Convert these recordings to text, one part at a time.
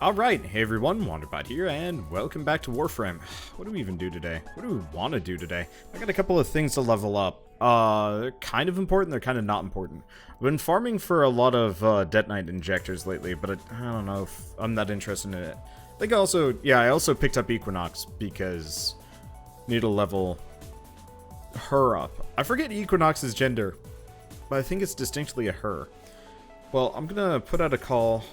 Alright, hey everyone, Wanderbot here, and welcome back to Warframe. What do we even do today? What do we want to do today? I got a couple of things to level up. They're kind of important, they're kind of not important. I've been farming for a lot of detonite injectors lately, but I don't know if I'm that interested in it. I think I also picked up Equinox because I need to level her up. I forget Equinox's gender, but I think it's distinctly a her. Well, I'm gonna put out a call.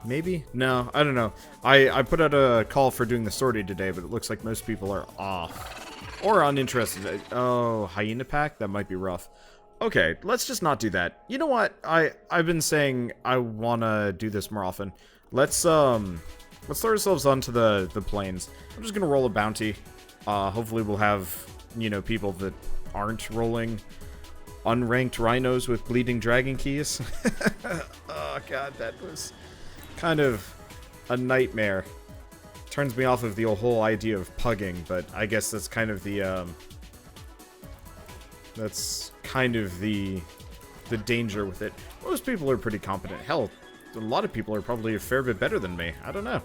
Maybe? No, I don't know. I put out a call for doing the sortie today, but it looks like most people are off. Or uninterested. Oh, hyena pack? That might be rough. Okay, let's just not do that. You know what? I've been saying I wanna do this more often. Let's throw ourselves onto the plains. I'm just gonna roll a bounty. Hopefully we'll have, you know, people that aren't rolling unranked rhinos with bleeding dragon keys. Oh god, that was kind of a nightmare. Turns me off of the whole idea of pugging, but I guess that's kind of the danger with it. Most people are pretty competent. Hell, a lot of people are probably a fair bit better than me. I don't know.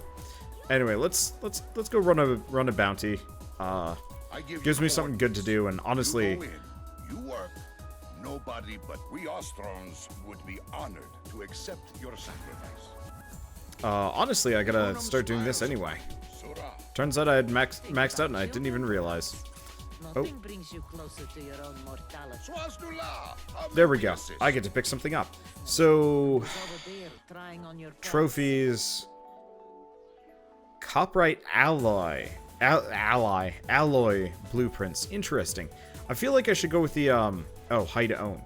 Anyway, let's go run a bounty. Gives me something good to do, and honestly, you work. Nobody but we Ostrons would be honored to accept your sacrifice. honestly, I gotta start doing this anyway. Turns out I had maxed out and I didn't even realize. Oh. There we go. I get to pick something up. So, trophies, copyright alloy blueprints. Interesting. I feel like I should go with the oh, hide owned.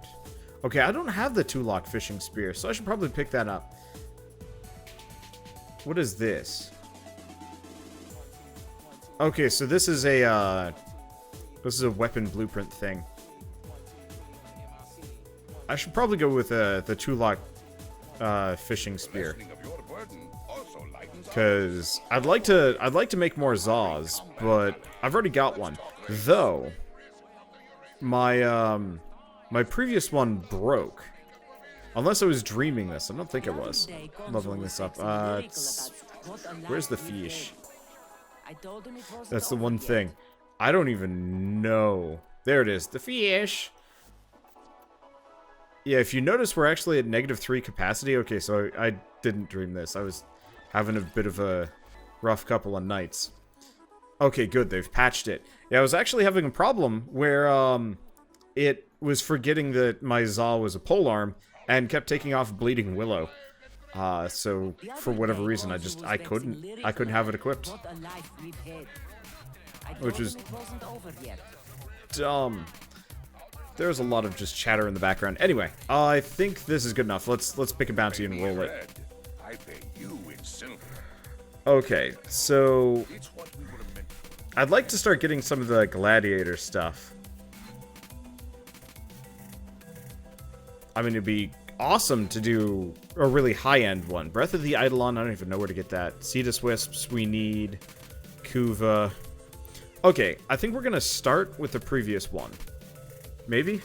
Okay, I don't have the 2-lock fishing spear, so I should probably pick that up. What is this? Okay, so this is a weapon blueprint thing. I should probably go with the 2-lock fishing spear, because I'd like to make more Zaws, but I've already got one. Though my my previous one broke. Unless I was dreaming this. I don't think it was. Leveling this up. Where's the fish? That's the one thing. I don't even know. There it is. The fish. Yeah, if you notice, we're actually at -3 capacity. Okay, so I didn't dream this. I was having a bit of a rough couple of nights. Okay, good. They've patched it. Yeah, I was actually having a problem where it was forgetting that my Za was a polearm and kept taking off Bleeding Willow. So for whatever reason, I couldn't have it equipped, which was dumb. There's a lot of just chatter in the background. Anyway, I think this is good enough. Let's pick a bounty and roll it. Okay, so I'd like to start getting some of the gladiator stuff. I mean, it'd be awesome to do a really high-end one. Breath of the Eidolon, I don't even know where to get that. Cetus Wisps, we need. Kuva. Okay, I think we're gonna start with the previous one. Maybe?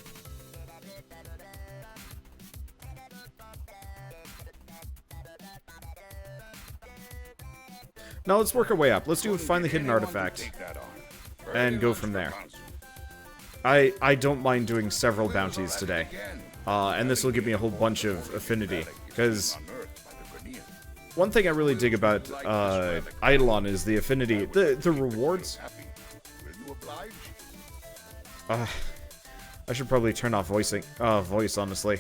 Now let's work our way up. Let's do find the hidden artifact and go from there. I don't mind doing several bounties today. And this will give me a whole bunch of affinity, because one thing I really dig about Eidolon is the affinity, the rewards. I should probably turn off voice, honestly.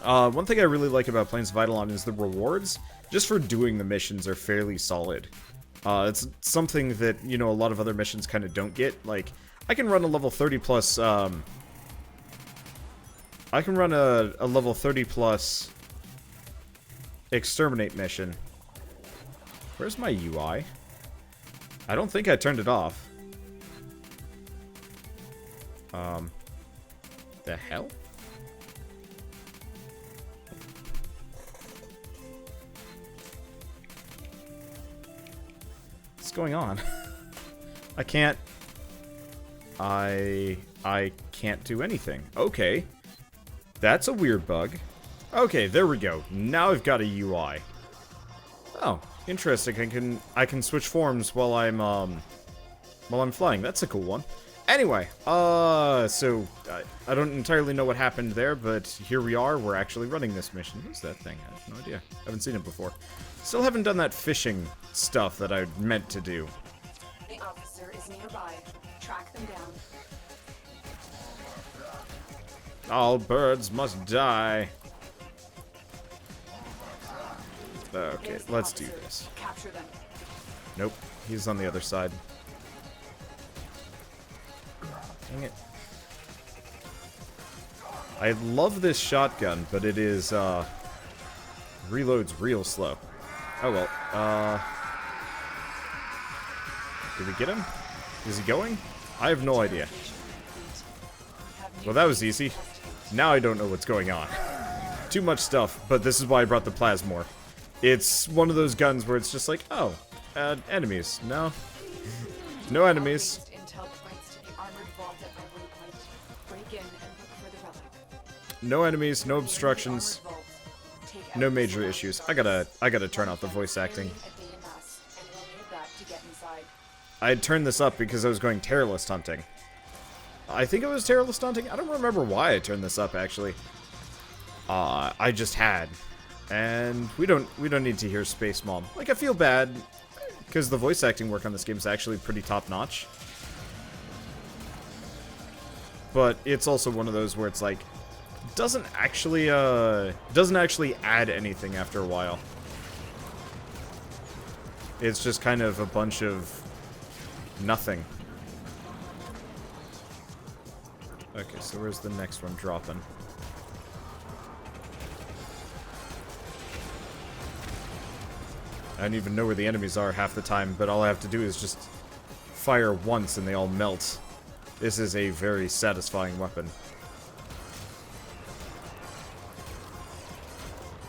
One thing I really like about Plains of Eidolon is the rewards, just for doing the missions, are fairly solid. It's something that, you know, a lot of other missions kind of don't get. Like, I can run a level 30 plus, I can run a level 30 plus exterminate mission. Where's my UI? I don't think I turned it off. The hell? What's going on? I can't do anything. Okay. That's a weird bug. Okay, there we go. Now I've got a UI. Oh, interesting. I can switch forms while I'm flying. That's a cool one. Anyway, so I don't entirely know what happened there, but here we are. We're actually running this mission. Who's that thing? I have no idea. I haven't seen it before. Still haven't done that fishing stuff that I meant to do. The officer is nearby. Track them down. All birds must die. Okay, let's do this. Capture them. Nope, he's on the other side. Dang it. I love this shotgun, but it is, reloads real slow. Oh well, did we get him? Is he going? I have no idea. Well, that was easy. Now I don't know what's going on. Too much stuff, but this is why I brought the Plasmor. It's one of those guns where it's just like, oh, enemies. No. No enemies. No enemies, no obstructions, no major issues. I gotta turn off the voice acting. I had turned this up because I was going terrorist hunting. I think it was terrorist hunting. I don't remember why I turned this up actually. I just had, and we don't need to hear Space Mom. Like, I feel bad because the voice acting work on this game is actually pretty top notch. But it's also one of those where it's like doesn't actually add anything after a while. It's just kind of a bunch of nothing. Okay, so where's the next one dropping? I don't even know where the enemies are half the time, but all I have to do is just fire once and they all melt. This is a very satisfying weapon.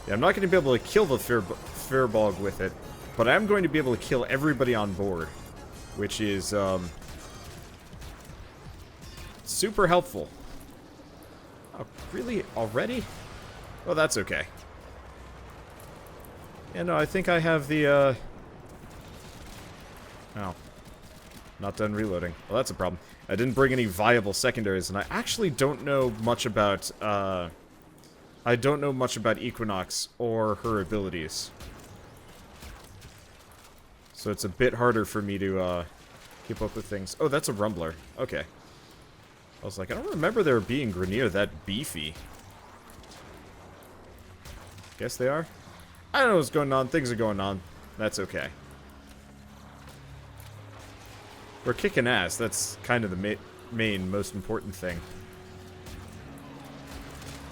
Yeah, I'm not going to be able to kill the Firbolg with it, but I am going to be able to kill everybody on board, which is super helpful. Oh, really? Already? Well, that's okay. Yeah, no, I think I have the, Oh. Not done reloading. Well, that's a problem. I didn't bring any viable secondaries, and I actually don't know much about, I don't know much about Equinox or her abilities. So it's a bit harder for me to, keep up with things. Oh, that's a Rumbler. Okay. I was like, I don't remember there being Grineer that beefy. Guess they are? I don't know what's going on. Things are going on. That's okay. We're kicking ass. That's kind of the main, most important thing.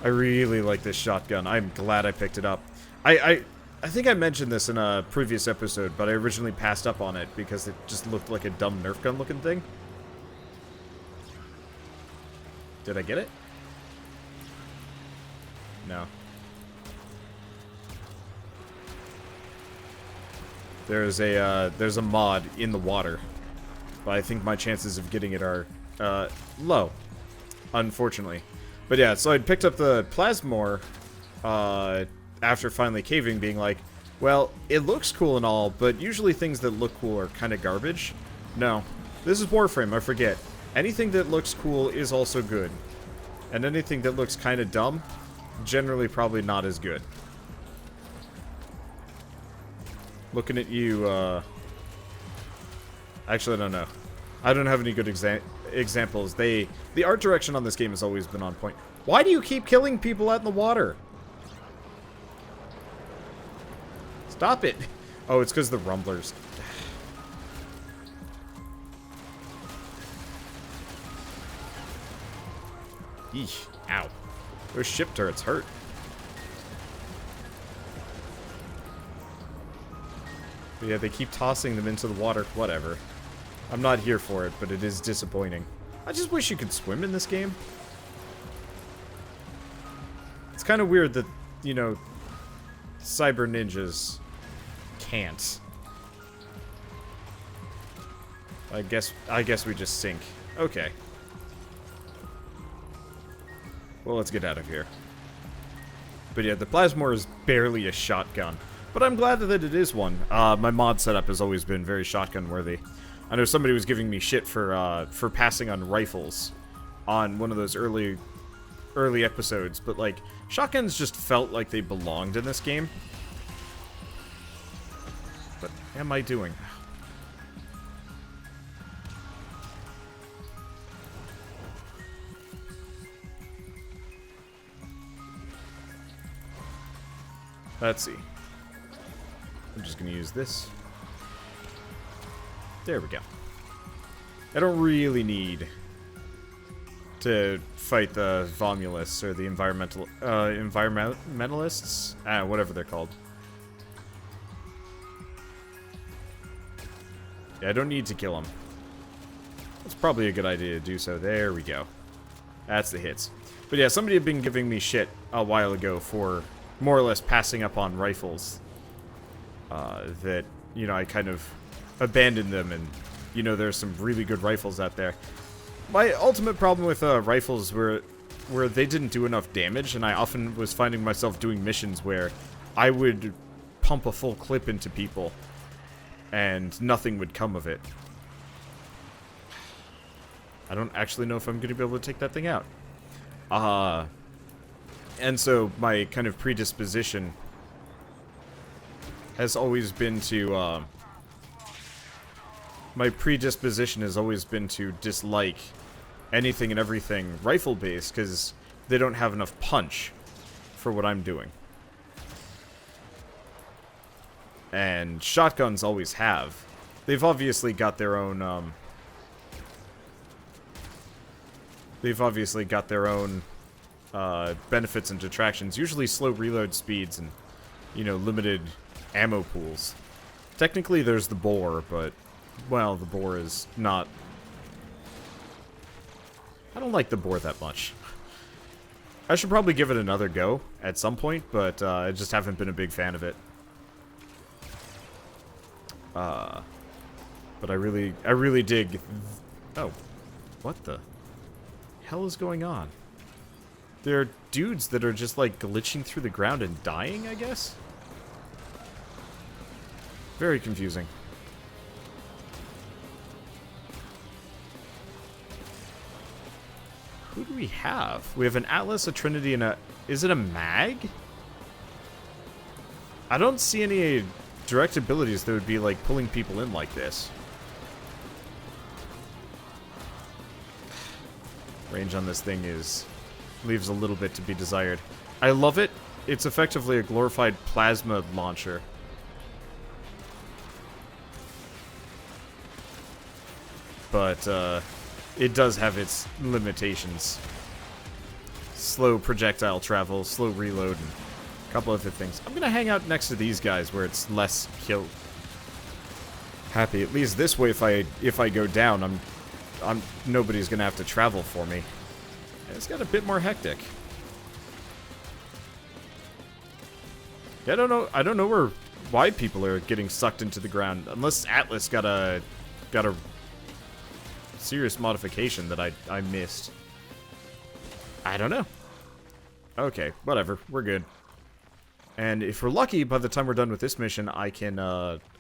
I really like this shotgun. I'm glad I picked it up. I think I mentioned this in a previous episode, but I originally passed up on it because it just looked like a dumb Nerf gun looking thing. Did I get it? No. There's a mod in the water, but I think my chances of getting it are low, unfortunately. But yeah, so I picked up the Plasmor after finally caving, being like, well, it looks cool and all, but usually things that look cool are kind of garbage. No, this is Warframe, I forget. Anything that looks cool is also good. And anything that looks kind of dumb, generally probably not as good. Looking at you, actually, I don't know. I don't have any good examples. The art direction on this game has always been on point. Why do you keep killing people out in the water? Stop it. Oh, it's because the Rumblers. Eesh. Ow. Those ship turrets hurt. But yeah, they keep tossing them into the water. Whatever. I'm not here for it, but it is disappointing. I just wish you could swim in this game. It's kind of weird that, you know, cyber ninjas can't. I guess we just sink. Okay. Well, let's get out of here. But yeah, the Plasmor is barely a shotgun. But I'm glad that it is one. My mod setup has always been very shotgun worthy. I know somebody was giving me shit for passing on rifles on one of those early episodes, but like, shotguns just felt like they belonged in this game. What am I doing? Let's see. I'm just gonna use this. There we go. I don't really need to fight the Vomulists or the environmentalists, whatever they're called. Yeah, I don't need to kill them. It's probably a good idea to do so. There we go. That's the hits. But yeah, somebody had been giving me shit a while ago for more or less passing up on rifles. That, you know, I kind of abandoned them, and, you know, there's some really good rifles out there. My ultimate problem with rifles were they didn't do enough damage, and I often was finding myself doing missions where I would pump a full clip into people, and nothing would come of it. I don't actually know if I'm going to be able to take that thing out. And so my kind of predisposition has always been to, dislike anything and everything rifle-based, because they don't have enough punch for what I'm doing. And shotguns always have. They've obviously got their own, benefits and detractions. Usually slow reload speeds and, you know, limited ammo pools. Technically there's the bore, but, well, the bore is not... I don't like the bore that much. I should probably give it another go at some point, but I just haven't been a big fan of it. But I really dig... Oh, what the hell is going on? There are dudes that are just, like, glitching through the ground and dying, I guess? Very confusing. Who do we have? We have an Atlas, a Trinity, and a... Is it a Mag? I don't see any direct abilities that would be, like, pulling people in like this. Range on this thing leaves a little bit to be desired. I love it. It's effectively a glorified plasma launcher. But, it does have its limitations. Slow projectile travel, slow reload, and a couple other things. I'm gonna hang out next to these guys where it's less kill happy. At least this way, if I go down, nobody's gonna have to travel for me. It's got a bit more hectic. Yeah, I don't know why people are getting sucked into the ground, unless Atlas got a serious modification that I missed. I don't know. Okay, whatever. We're good. And if we're lucky, by the time we're done with this mission, I can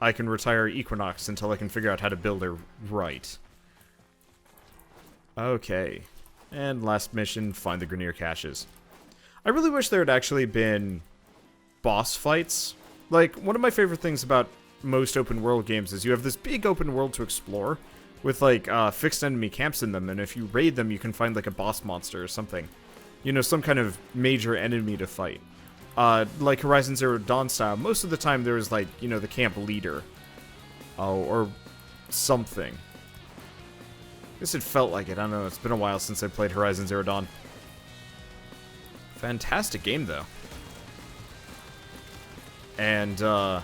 retire Equinox until I can figure out how to build her right. Okay. And last mission, find the Grineer caches. I really wish there had actually been boss fights. Like, one of my favorite things about most open world games is you have this big open world to explore with, like, fixed enemy camps in them, and if you raid them, you can find, like, a boss monster or something. You know, some kind of major enemy to fight. Like Horizon Zero Dawn style, most of the time there was, like, you know, the camp leader. Or something. I guess it felt like it. I don't know. It's been a while since I played Horizon Zero Dawn. Fantastic game, though. And,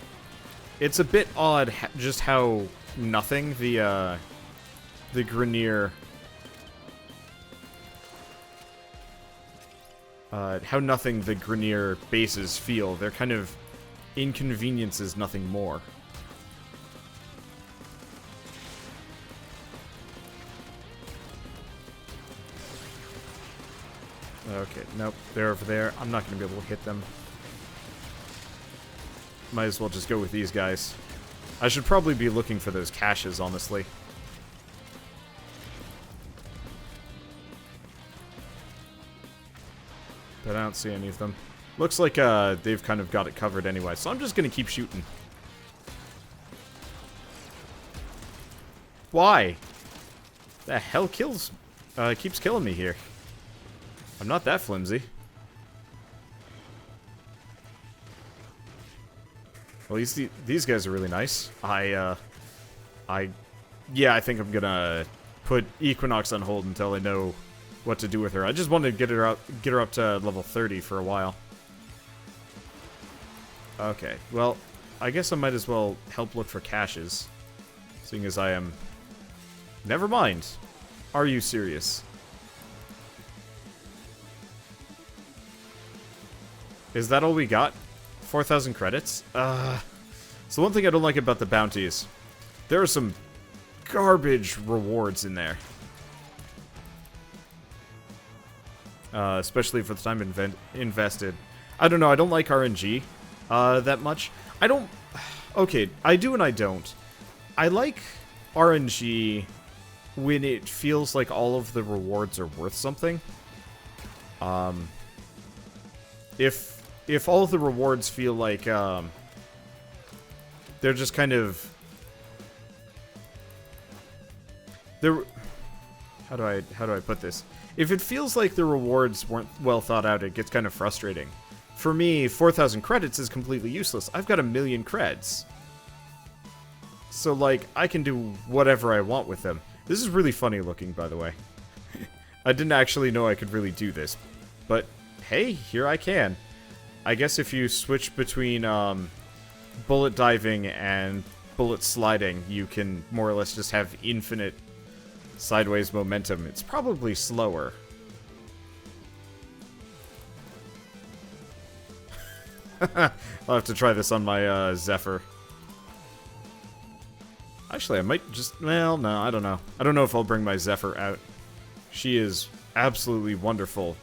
it's a bit odd just how nothing the Grineer... how nothing the Grineer bases feel. They're kind of inconveniences, nothing more. Okay, nope, they're over there. I'm not going to be able to hit them. Might as well just go with these guys. I should probably be looking for those caches, honestly. But I don't see any of them. Looks like they've kind of got it covered anyway, so I'm just going to keep shooting. Why? The hell keeps killing me here. I'm not that flimsy. Well, these guys are really nice. Yeah, I think I'm gonna put Equinox on hold until I know what to do with her. I just wanted to get her up to level 30 for a while. Okay, well, I guess I might as well help look for caches, seeing as I am... Never mind. Are you serious? Is that all we got? 4,000 credits? So one thing I don't like about the bounties, there are some garbage rewards in there. Especially for the time invested. I don't know, I don't like RNG that much. I don't... Okay, I do and I don't. I like RNG when it feels like all of the rewards are worth something. If all of the rewards feel like, they're just kind of... They're... How do I put this? If it feels like the rewards weren't well thought out, it gets kind of frustrating. For me, 4,000 credits is completely useless. I've got 1,000,000 creds. So, like, I can do whatever I want with them. This is really funny looking, by the way. I didn't actually know I could really do this. But, hey, here I can. I guess if you switch between bullet diving and bullet sliding, you can more or less just have infinite sideways momentum. It's probably slower. I'll have to try this on my Zephyr. Actually, I might just... Well, no, I don't know. I don't know if I'll bring my Zephyr out. She is absolutely wonderful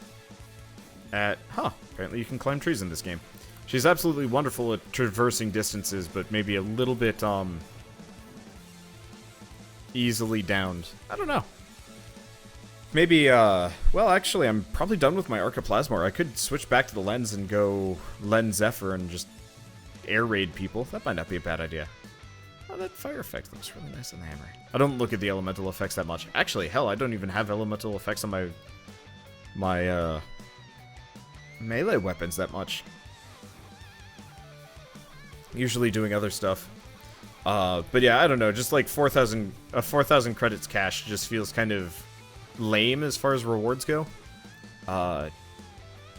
at... Huh, apparently you can climb trees in this game. She's absolutely wonderful at traversing distances, but maybe a little bit, easily downed. I don't know. Maybe, well, actually, I'm probably done with my Archiplasmor. I could switch back to the lens and go lens Zephyr and just air raid people. That might not be a bad idea. Oh, that fire effect looks really nice on the hammer. I don't look at the elemental effects that much. Actually, hell, I don't even have elemental effects on my melee weapons that much. Usually doing other stuff. But yeah, I don't know. Just like 4,000 credits cash just feels kind of lame as far as rewards go.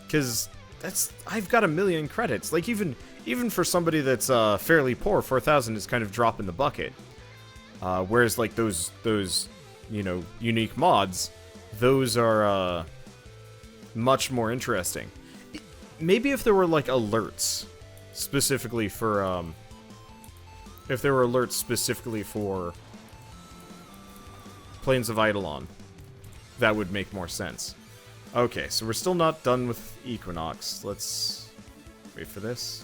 Because I've got 1,000,000 credits. Like even for somebody that's fairly poor, 4,000 is kind of drop in the bucket. Whereas like those you know, unique mods, those are much more interesting. Maybe if there were like alerts specifically for Plains of Eidolon, that would make more sense. Okay, so we're still not done with Equinox. Let's wait for this.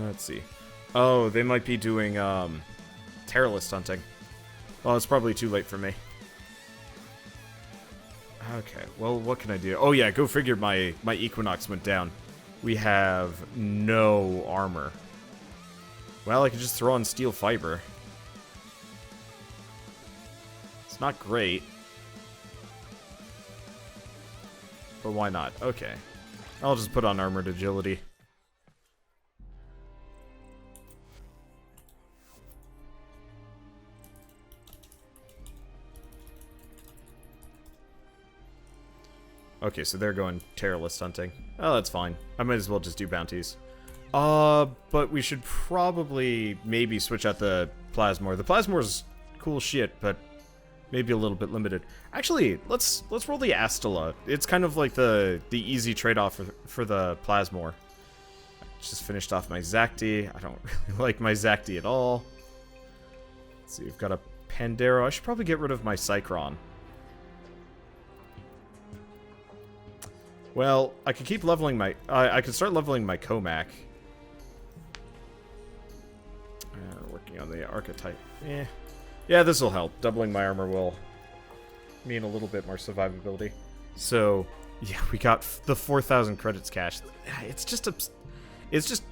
Let's see. Oh, they might be doing Terrorist hunting. Well, it's probably too late for me. Okay, well, what can I do? Oh yeah, go figure my Equinox went down. We have no armor. Well, I could just throw on steel fiber. It's not great. But why not? Okay. I'll just put on armored agility. Okay, so they're going terrorist hunting. Oh, that's fine. I might as well just do bounties. But we should probably maybe switch out the Plasmor. The Plasmor's cool shit, but maybe a little bit limited. Actually, let's roll the Astala. It's kind of like the easy trade-off for the Plasmor. Just finished off my Zacti. I don't really like my Zacti at all. Let's see, we've got a Pandero. I should probably get rid of my Cycron. Well, I could keep leveling my... I could start leveling my Comac. Working on the archetype. Yeah, this will help. Doubling my armor will mean a little bit more survivability. So, yeah, we got the 4,000 credits cash. It's just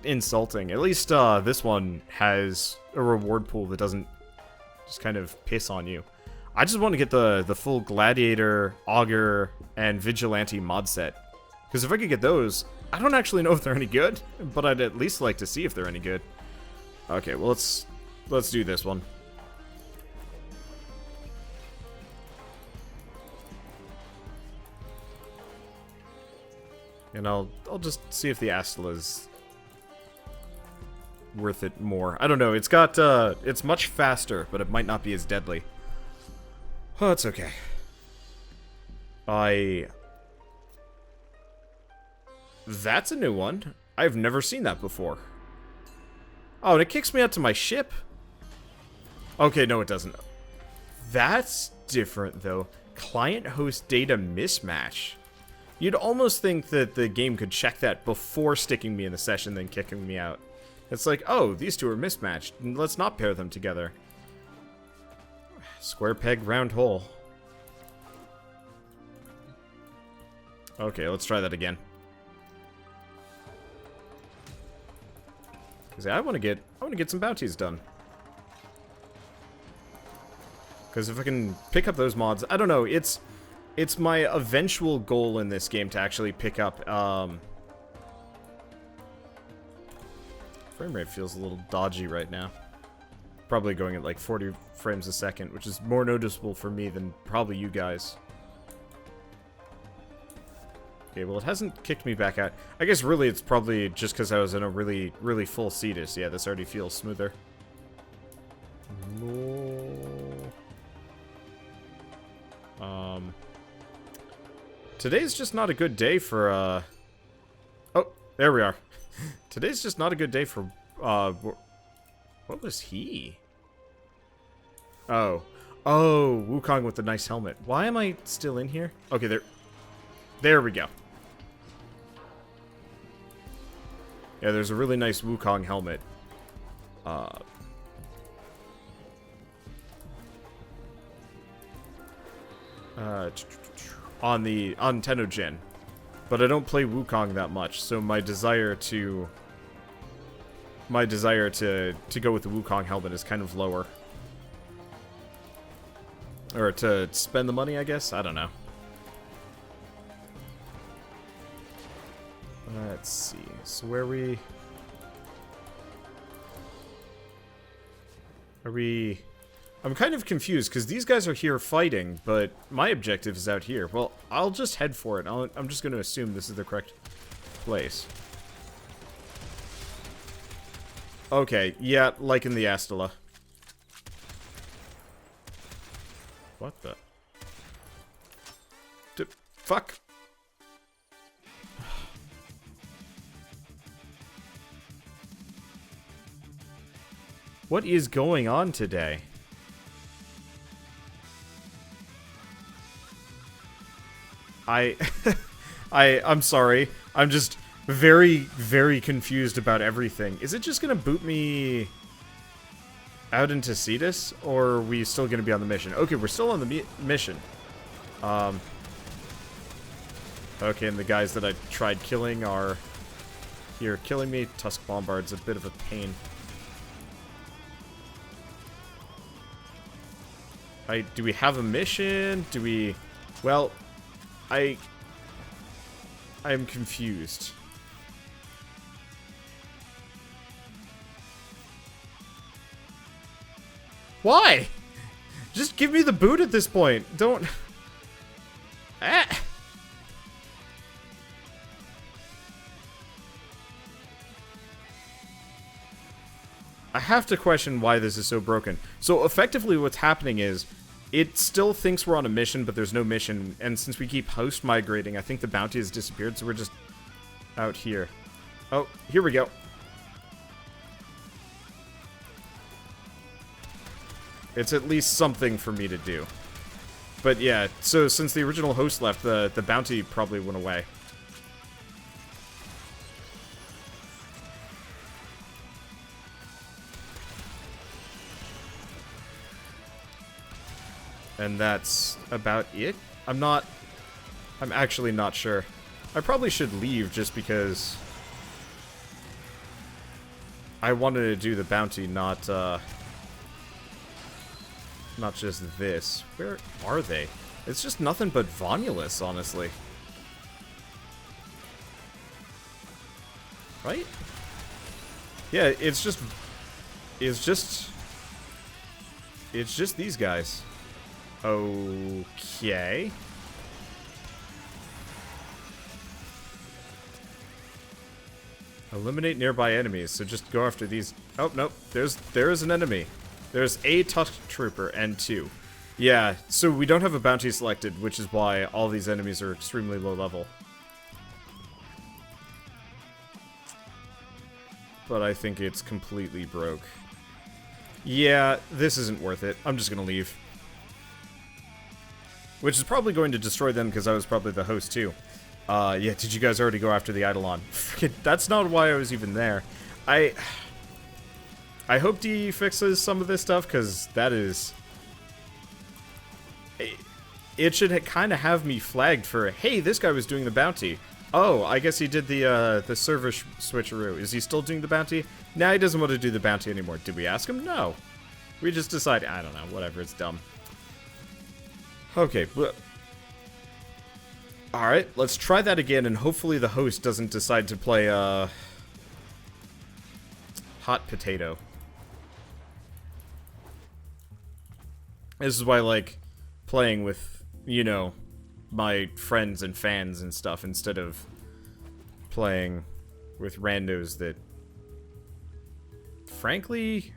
insulting. At least this one has a reward pool that doesn't just kind of piss on you. I just want to get the full Gladiator, Augur, and Vigilante mod set. Because if I could get those, I don't actually know if they're any good, but I'd at least like to see if they're any good. Okay, well, let's do this one. And I'll just see if the Astala is worth it more. I don't know. It's got it's much faster, but it might not be as deadly. Oh, it's okay. That's a new one. I've never seen that before. Oh, and it kicks me out to my ship. Okay, no, it doesn't. That's different, though. Client-host data mismatch. You'd almost think that the game could check that before sticking me in the session, then kicking me out. It's like, oh, these two are mismatched. Let's not pair them together. Square peg, round hole. Okay, let's try that again. Cause I want to get some bounties done. Because if I can pick up those mods, I don't know. It's my eventual goal in this game to actually pick up. Frame rate feels a little dodgy right now. Probably going at like 40 frames a second, which is more noticeable for me than probably you guys. Okay, well, it hasn't kicked me back out. I guess really it's probably just because I was in a really, really full Cetus. Yeah, this already feels smoother. Today's just not a good day for, Oh, there we are. Today's just not a good day for, what was he? Oh. Oh, Wukong with the nice helmet. Why am I still in here? Okay, there we go. Yeah, there's a really nice Wukong helmet. On Tenno Gen. But I don't play Wukong that much, so my desire to go with the Wukong helmet is kind of lower. Or to spend the money, I guess? I don't know. Let's see. So where are we... I'm kind of confused, because these guys are here fighting, but my objective is out here. Well, I'll just head for it. I'm just going to assume this is the correct place. Okay, yeah, like in the Astala. What the... Fuck. What is going on today? I'm sorry. I'm just very, very confused about everything. Is it just gonna boot me out into Cetus, or are we still gonna be on the mission? Okay, we're still on the mission. Okay, and the guys that I tried killing are here killing me. Tusk Bombard's a bit of a pain. Do we have a mission? Do we... Well, I'm confused. Why? Just give me the boot at this point. Don't... Ah. I have to question why this is so broken. So effectively what's happening is It still thinks we're on a mission, but there's no mission. And since we keep host migrating, I think the bounty has disappeared, so we're just out here. Oh, here we go. It's at least something for me to do. But yeah, so since the original host left, the bounty probably went away. And that's about it? I'm actually not sure. I probably should leave just because I wanted to do the bounty, not just this. Where are they? It's just nothing but Vonulus, honestly. Right? Yeah, it's just these guys. Okay. Eliminate nearby enemies, so just go after these. Oh, nope. There is an enemy. There's a Tusk Trooper and 2. Yeah, so we don't have a bounty selected, which is why all these enemies are extremely low level. But I think it's completely broke. Yeah, this isn't worth it. I'm just gonna leave. Which is probably going to destroy them because I was probably the host too. Yeah, did you guys already go after the Eidolon? That's not why I was even there. I hope D fixes some of this stuff, because that is... It should kind of have me flagged for, hey, this guy was doing the bounty. Oh, I guess he did the server switcheroo. Is he still doing the bounty? Nah, he doesn't want to do the bounty anymore. Did we ask him? No. We just decided, I don't know, whatever, it's dumb. Okay, but... Alright, let's try that again, and hopefully the host doesn't decide to play, Hot Potato. This is why I like playing with, you know, my friends and fans and stuff, instead of playing with randos that... Frankly...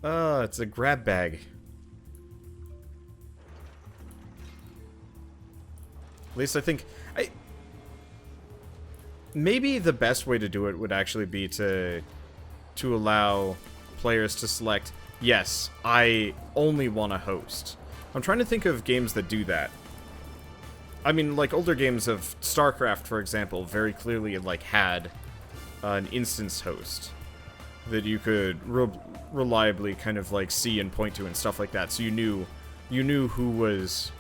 it's a grab bag. At least I think... Maybe the best way to do it would actually be to allow players to select, yes, I only want to host. I'm trying to think of games that do that. I mean, like, older games of StarCraft, for example, very clearly, like, had an instance host that you could reliably kind of, like, see and point to and stuff like that, so you knew who was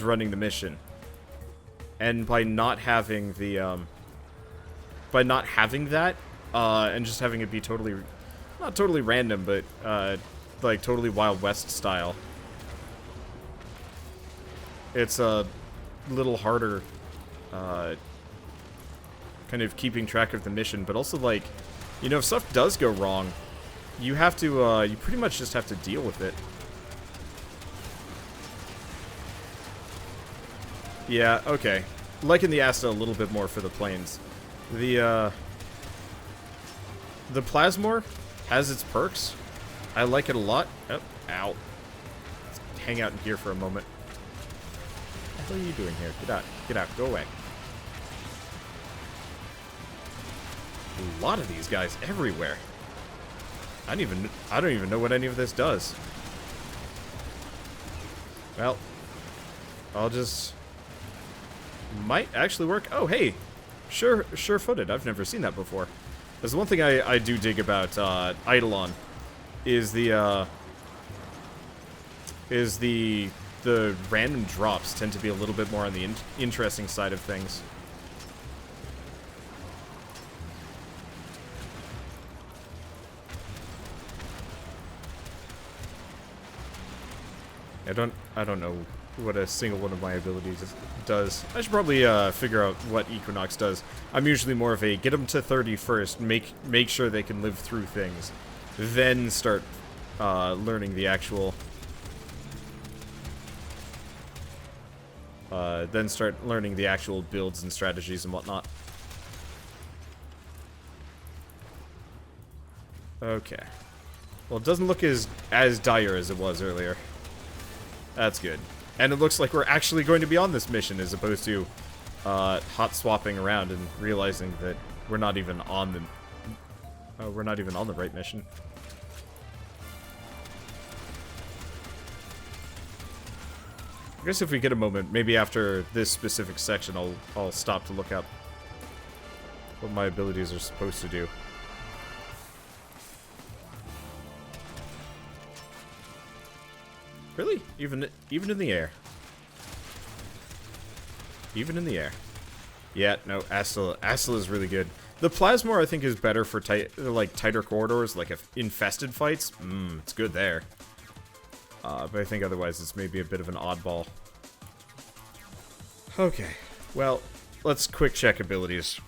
running the mission. And by not having the, and just having it be totally, not totally random, but, like, totally Wild West style, it's a little harder, kind of keeping track of the mission, but also, like, you know, if stuff does go wrong, you have to, you pretty much just have to deal with it. Yeah, okay. Liking the Asta a little bit more for the planes. The Plasmor has its perks. I like it a lot. Oh, ow. Let's hang out in here for a moment. What are you doing here? Get out. Get out. Go away. A lot of these guys everywhere. I don't even know what any of this does. Well, I'll just... Might actually work. Oh, hey! Sure-footed. I've never seen that before. There's one thing I do dig about Eidolon is the random drops tend to be a little bit more on the interesting side of things. I don't know what a single one of my abilities does. I should probably figure out what Equinox does. I'm usually more of a get them to 30 first, make sure they can live through things, then start learning the actual builds and strategies and whatnot. Okay. Well, it doesn't look as dire as it was earlier. That's good. And it looks like we're actually going to be on this mission as opposed to hot swapping around and realizing that we're not even on the right mission. I guess if we get a moment, maybe after this specific section, I'll stop to look up what my abilities are supposed to do. Really? Even in the air. Even in the air. Yeah, no, Astral is really good. The Plasmor, I think, is better for tighter corridors, like infested fights. It's good there. But I think otherwise it's maybe a bit of an oddball. Okay, well, let's quick check abilities.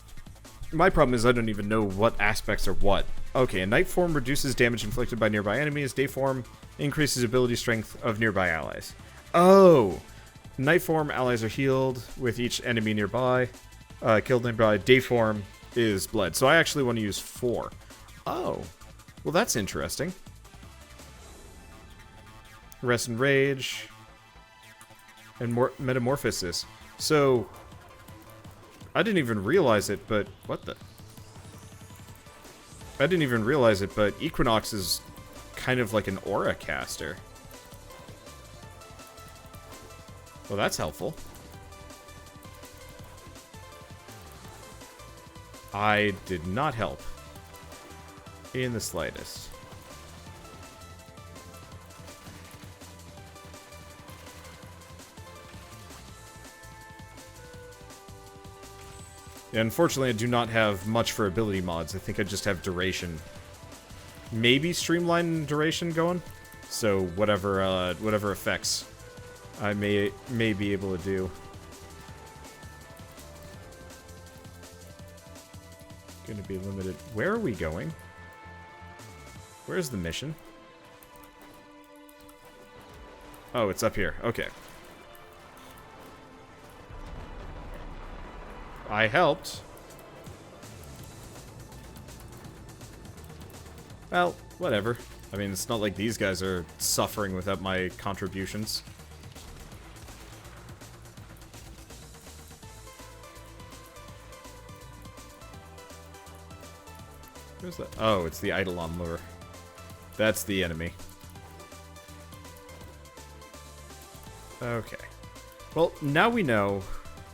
My problem is I don't even know what aspects are what. Okay, a night form reduces damage inflicted by nearby enemies. Day form increases ability strength of nearby allies. Oh! Night form allies are healed with each enemy nearby. Killed nearby. Day form is bled. So I actually want to use 4. Oh. Well, that's interesting. Rest and Rage. And more Metamorphosis. So, I didn't even realize it, but... What the... I didn't even realize it, but Equinox is kind of like an aura caster. Well, that's helpful. I did not help. In the slightest. Yeah, unfortunately, I do not have much for ability mods. I think I just have duration. Maybe streamline duration going. So whatever effects I may be able to do. Going to be limited. Where are we going? Where's the mission? Oh, it's up here. Okay. I helped. Well, whatever. I mean, it's not like these guys are suffering without my contributions. Where's that? Oh, it's the Eidolon lure. That's the enemy. Okay. Well, now we know.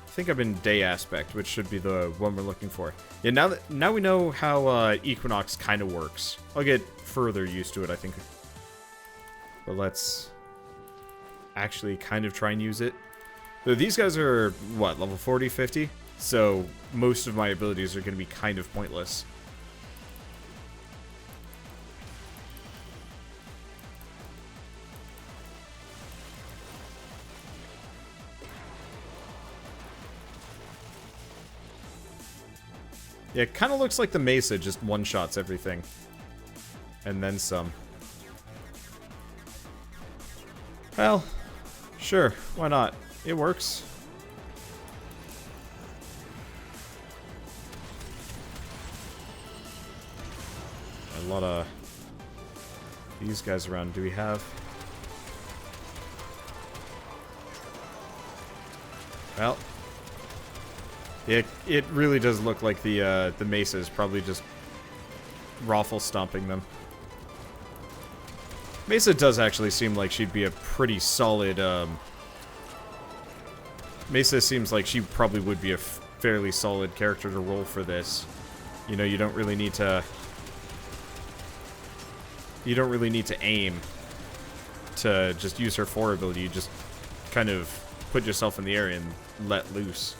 I think I'm in Day Aspect, which should be the one we're looking for. Yeah, now we know how Equinox kind of works. I'll get further used to it, I think. But let's actually kind of try and use it. So these guys are, what, level 40, 50? So most of my abilities are going to be kind of pointless. Yeah, it kind of looks like the Mesa just one-shots everything. And then some. Well, sure, why not? It works. A lot of these guys around. Do we have... Well... It really does look like the Mesa is probably just raffle stomping them. Mesa does actually seem like she'd be a pretty solid, Mesa seems like she probably would be a fairly solid character to roll for this. You know, you don't really need to aim to just use her 4 ability. You just kind of put yourself in the area and let loose.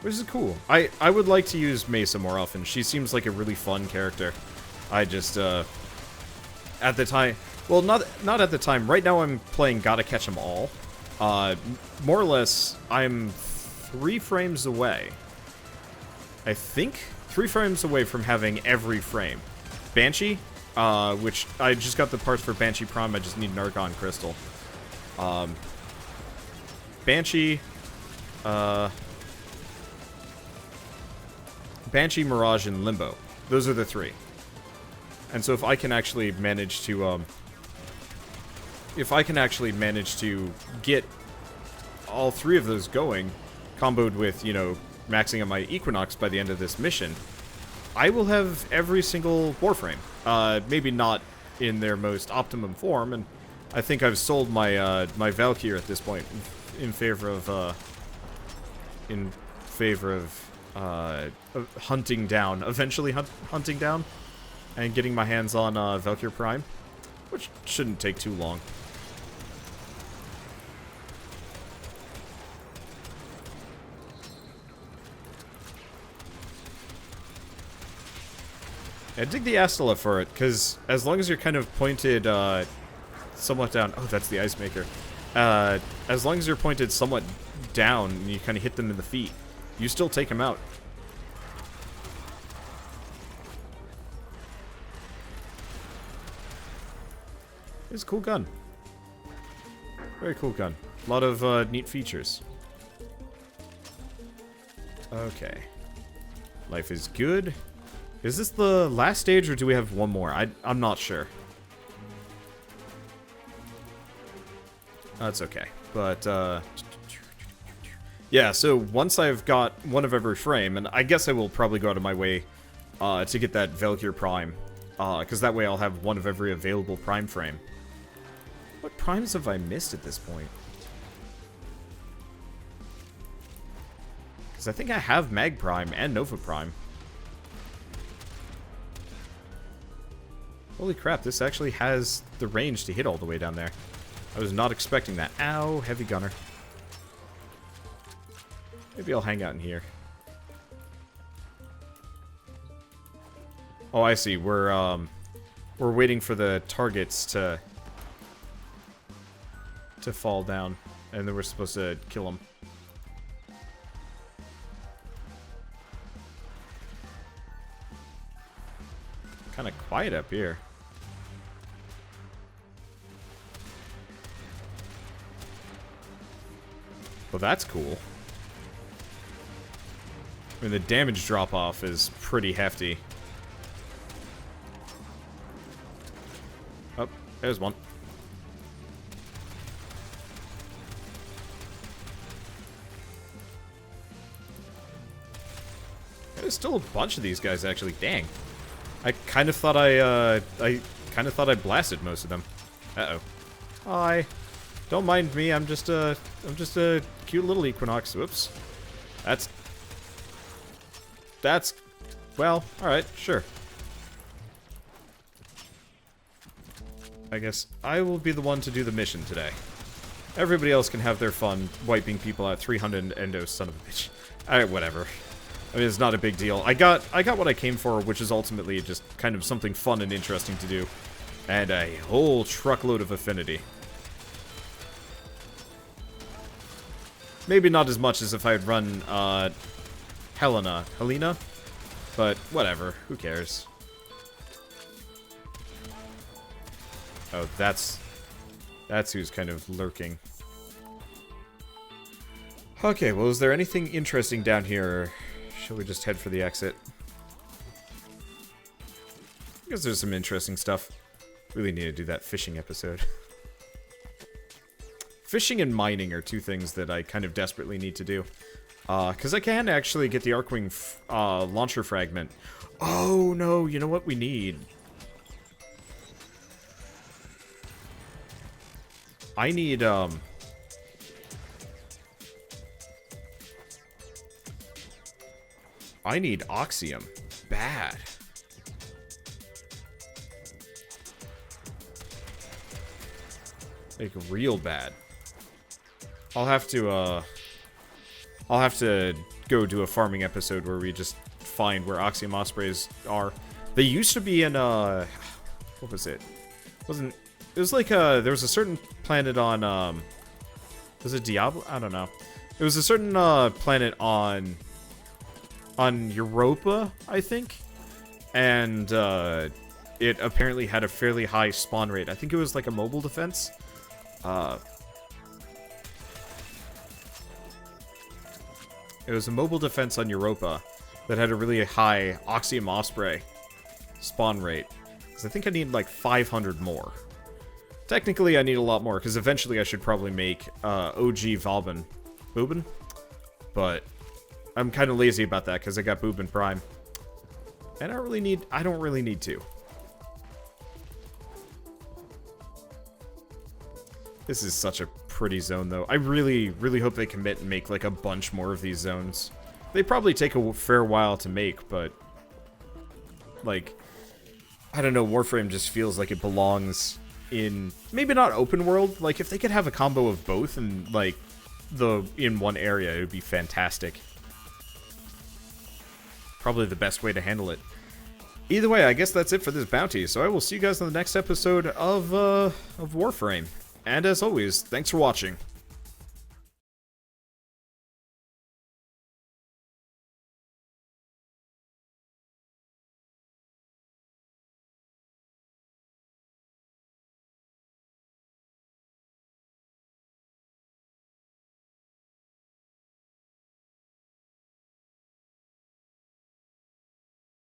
Which is cool. I would like to use Mesa more often. She seems like a really fun character. I just, at the time... Well, not at the time. Right now I'm playing Gotta Catch 'Em All. More or less, I'm 3 frames away. I think 3 frames away from having every frame. Banshee, which I just got the parts for Banshee Prime. I just need an Argon Crystal. Banshee, Banshee, Mirage, and Limbo. Those are the 3. And so if I can actually manage to, get all 3 of those going, comboed with, you know, maxing out my Equinox by the end of this mission, I will have every single Warframe. Maybe not in their most optimum form, and I think I've sold my, my Valkyr at this point in favor of hunting down, eventually hunting down, and getting my hands on Valkyr Prime, which shouldn't take too long. I dig the Astala for it, because as long as you're kind of pointed somewhat down... Oh, that's the Ice Maker. As long as you're pointed somewhat down and you kind of hit them in the feet, you still take them out. It's a cool gun. Very cool gun. A lot of neat features. Okay. Life is good. Is this the last stage, or do we have one more? I'm not sure. That's okay. But, yeah, so once I've got one of every frame, and I guess I will probably go out of my way to get that Valkyr Prime, because that way I'll have one of every available Prime frame. What primes have I missed at this point? Because I think I have Mag Prime and Nova Prime. Holy crap, this actually has the range to hit all the way down there. I was not expecting that. Ow, heavy gunner. Maybe I'll hang out in here. Oh, I see. We're waiting for the targets to fall down, and then we're supposed to kill them. Kind of quiet up here. Well, that's cool. I mean, the damage drop-off is pretty hefty. Oh, there's one. There's still a bunch of these guys, actually. Dang. I kind of thought I blasted most of them. Uh-oh. Hi. Don't mind me, I'm just a cute little Equinox. Whoops. That's, well, alright, sure. I guess I will be the one to do the mission today. Everybody else can have their fun wiping people out 300 endo, son of a bitch. Alright, whatever. I mean, it's not a big deal. I got what I came for, which is ultimately just kind of something fun and interesting to do. And a whole truckload of affinity. Maybe not as much as if I'd run, Helena, but whatever, who cares? Oh, that's who's kind of lurking. Okay, well, is there anything interesting down here, or shall we just head for the exit? I guess there's some interesting stuff. Really need to do that fishing episode. Fishing and mining are 2 things that I kind of desperately need to do. Because I can actually get the Arcwing launcher fragment. Oh, no, you know what we need? I need, Oxium. Bad. Like, real bad. I'll have to go do a farming episode where we just find where Oxium Ospreys are. They used to be in, what was it? It was like, there was a certain planet on, was it Diablo? I don't know. It was a certain, planet on Europa, I think. And, it apparently had a fairly high spawn rate. I think it was like a mobile defense. It was a mobile defense on Europa that had a really high Oxium Osprey spawn rate. Because I think I need like 500 more. Technically, I need a lot more, because eventually I should probably make OG Valben. Boobin? But I'm kind of lazy about that, because I got Boobin Prime. And I don't really need to. This is such a pretty zone, though. I really, really hope they commit and make, like, a bunch more of these zones. They probably take a fair while to make, but... like... I don't know, Warframe just feels like it belongs in... maybe not open world. Like, if they could have a combo of both and, like, in one area, it would be fantastic. Probably the best way to handle it. Either way, I guess that's it for this bounty, so I will see you guys in the next episode of Warframe. And as always, thanks for watching.